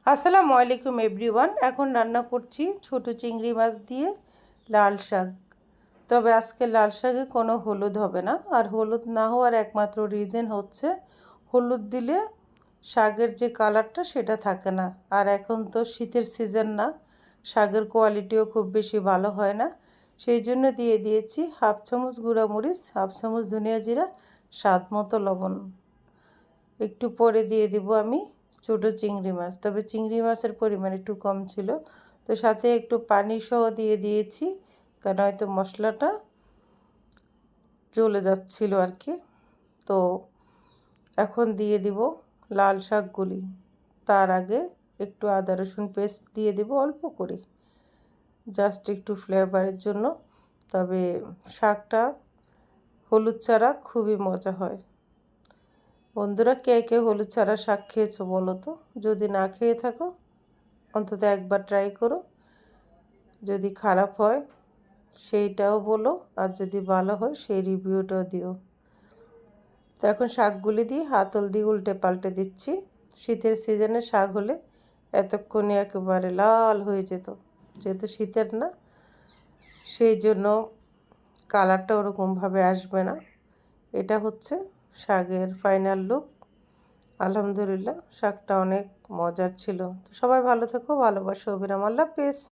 আসসালামু আলাইকুম এভরিওয়ান। এখন রান্না করছি ছোট চিংড়ি মাছ দিয়ে লাল শাক। তবে আজকে লাল শাকে কোনো হলুদ হবে না। আর হলুদ না হওয়ার একমাত্র রিজন হচ্ছে হলুদ দিলে শাকের যে কালারটা সেটা থাকে না। আর এখন তো শীতের সিজন না, শাকের কোয়ালিটিও খুব বেশি ভালো হয় না। সেই জন্য দিয়ে দিয়েছি হাফ চামচ গুঁড়া মরিচ, হাফ চামচ ধনিয়া জিরা, স্বাদ মতো লবণ। একটু পরে দিয়ে দিব আমি ছোট চিংড়ি মাছ। তবে চিংড়ি মাছের পরিমাণ একটু কম ছিল, তো সাথে একটু পানি সহ দিয়ে দিয়েছি, কারণ হয়তো মশলাটা জ্বলে যাচ্ছিল আর কি। তো এখন দিয়ে দিব লাল শাকগুলি। তার আগে একটু আদা রসুন পেস্ট দিয়ে দিব অল্প করে, জাস্ট একটু ফ্লেভারের জন্য। তবে শাকটা হলুদ ছাড়া খুবই মজা হয়। বন্ধুরা, কে কে হলুদ ছাড়া শাক খেয়েছো বলো তো? যদি না খেয়ে থাকো অন্তত একবার ট্রাই করো। যদি খারাপ হয় সেইটাও বলো, আর যদি ভালো হয় সেই রিভিউটাও দিও। তো এখন শাকগুলি দিয়ে হাতল দিয়ে উল্টে পাল্টে দিচ্ছি। শীতের সিজনে শাক হলে এতক্ষণে একেবারে লাল হয়ে যেত, যেহেতু শীতের না সেই জন্য কালারটা ওরকমভাবে আসবে না। এটা হচ্ছে শাকের ফাইনাল লুক। আলহামদুলিল্লাহ, শাকটা অনেক মজার ছিল। তো সবাই ভালো থেকো, ভালোবাসো, অবিরাম। আল্লাহ হাফেজ।